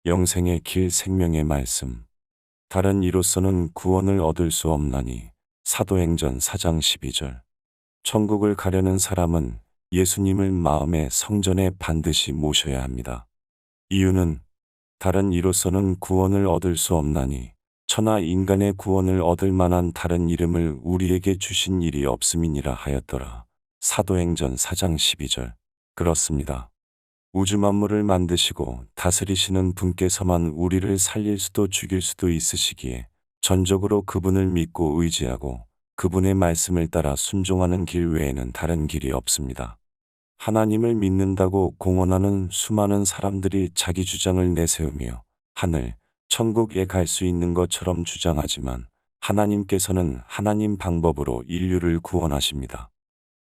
영생의 길 생명의 말씀. 다른 이로서는 구원을 얻을 수 없나니. 사도행전 4장 12절. 천국을 가려는 사람은 예수님을 마음의 성전에 반드시 모셔야 합니다. 이유는 다른 이로서는 구원을 얻을 수 없나니 천하 인간의 구원을 얻을 만한 다른 이름을 우리에게 주신 일이 없음이니라 하였더라. 사도행전 4장 12절. 그렇습니다. 우주 만물을 만드시고 다스리시는 분께서만 우리를 살릴 수도 죽일 수도 있으시기에 전적으로 그분을 믿고 의지하고 그분의 말씀을 따라 순종하는 길 외에는 다른 길이 없습니다. 하나님을 믿는다고 공언하는 수많은 사람들이 자기 주장을 내세우며 하늘, 천국에 갈 수 있는 것처럼 주장하지만 하나님께서는 하나님 방법으로 인류를 구원하십니다.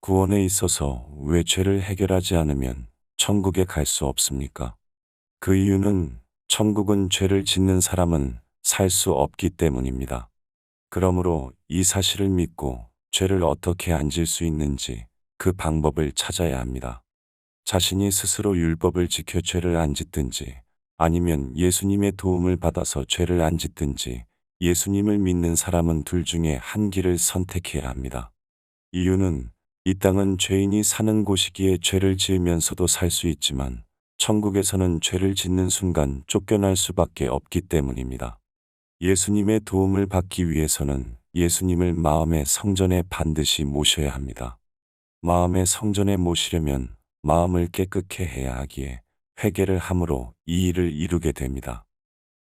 구원에 있어서 왜 죄를 해결하지 않으면 천국에 갈 수 없습니까? 그 이유는 천국은 죄를 짓는 사람은 살 수 없기 때문입니다. 그러므로 이 사실을 믿고 죄를 어떻게 안 질 수 있는지 그 방법을 찾아야 합니다. 자신이 스스로 율법을 지켜 죄를 안 짓든지 아니면 예수님의 도움을 받아서 죄를 안 짓든지 예수님을 믿는 사람은 둘 중에 한 길을 선택해야 합니다. 이유는 이 땅은 죄인이 사는 곳이기에 죄를 지으면서도 살 수 있지만 천국에서는 죄를 짓는 순간 쫓겨날 수밖에 없기 때문입니다. 예수님의 도움을 받기 위해서는 예수님을 마음의 성전에 반드시 모셔야 합니다. 마음의 성전에 모시려면 마음을 깨끗게 해야 하기에 회개를 함으로 이 일을 이루게 됩니다.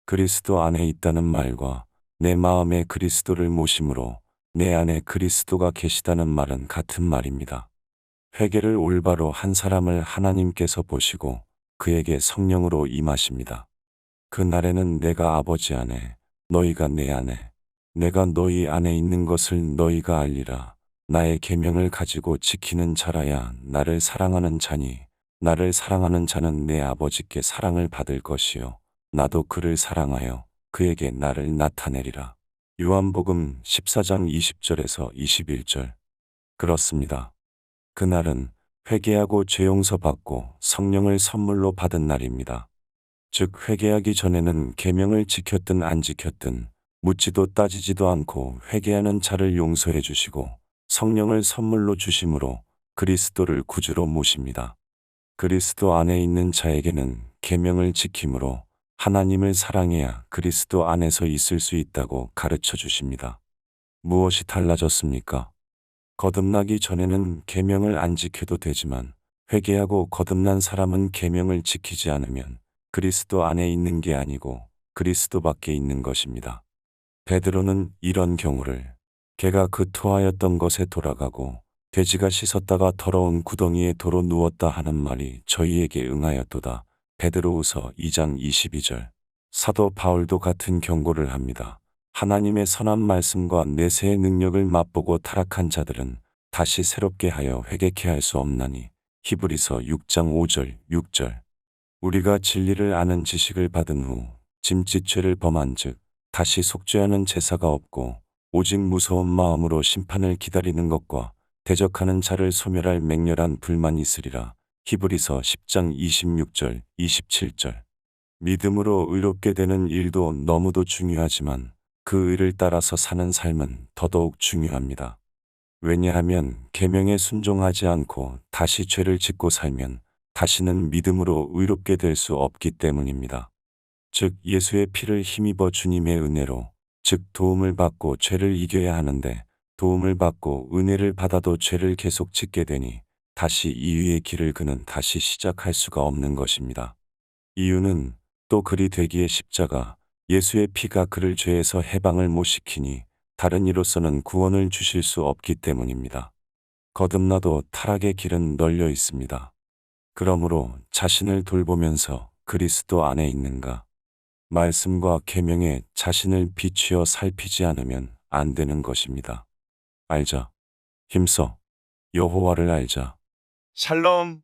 그리스도 안에 있다는 말과 내 마음에 그리스도를 모심으로 내 안에 그리스도가 계시다는 말은 같은 말입니다. 회개를 올바로 한 사람을 하나님께서 보시고 그에게 성령으로 임하십니다. 그 날에는 내가 아버지 안에, 너희가 내 안에, 내가 너희 안에 있는 것을 너희가 알리라. 나의 계명을 가지고 지키는 자라야 나를 사랑하는 자니, 나를 사랑하는 자는 내 아버지께 사랑을 받을 것이요 나도 그를 사랑하여 그에게 나를 나타내리라. 요한복음 14장 20절에서 21절. 그렇습니다. 그날은 회개하고 죄 용서 받고 성령을 선물로 받은 날입니다. 즉 회개하기 전에는 계명을 지켰든 안 지켰든 묻지도 따지지도 않고 회개하는 자를 용서해 주시고 성령을 선물로 주심으로 그리스도를 구주로 모십니다. 그리스도 안에 있는 자에게는 계명을 지킴으로 하나님을 사랑해야 그리스도 안에서 있을 수 있다고 가르쳐 주십니다. 무엇이 달라졌습니까? 거듭나기 전에는 계명을 안 지켜도 되지만 회개하고 거듭난 사람은 계명을 지키지 않으면 그리스도 안에 있는 게 아니고 그리스도 밖에 있는 것입니다. 베드로는 이런 경우를 개가 그 토하였던 것에 돌아가고 돼지가 씻었다가 더러운 구덩이에 도로 누웠다 하는 말이 저희에게 응하였도다. 베드로후서 2장 22절. 사도 바울도 같은 경고를 합니다. 하나님의 선한 말씀과 내세의 능력을 맛보고 타락한 자들은 다시 새롭게 하여 회개케 할 수 없나니. 히브리서 6장 5절, 6절. 우리가 진리를 아는 지식을 받은 후 짐짓죄를 범한 즉 다시 속죄하는 제사가 없고 오직 무서운 마음으로 심판을 기다리는 것과 대적하는 자를 소멸할 맹렬한 불만이 있으리라. 히브리서 10장 26절, 27절. 믿음으로 의롭게 되는 일도 너무도 중요하지만 그 의를 따라서 사는 삶은 더더욱 중요합니다. 왜냐하면 계명에 순종하지 않고 다시 죄를 짓고 살면 다시는 믿음으로 의롭게 될 수 없기 때문입니다. 즉 예수의 피를 힘입어 주님의 은혜로 즉 도움을 받고 죄를 이겨야 하는데 도움을 받고 은혜를 받아도 죄를 계속 짓게 되니 다시 이유의 길을 그는 다시 시작할 수가 없는 것입니다. 이유는 또 그리 되기에 십자가 예수의 피가 그를 죄에서 해방을 못 시키니 다른 이로서는 구원을 주실 수 없기 때문입니다. 거듭나도 타락의 길은 널려 있습니다. 그러므로 자신을 돌보면서 그리스도 안에 있는가? 말씀과 계명에 자신을 비추어 살피지 않으면 안 되는 것입니다. 알자. 힘써. 여호와를 알자. 샬롬.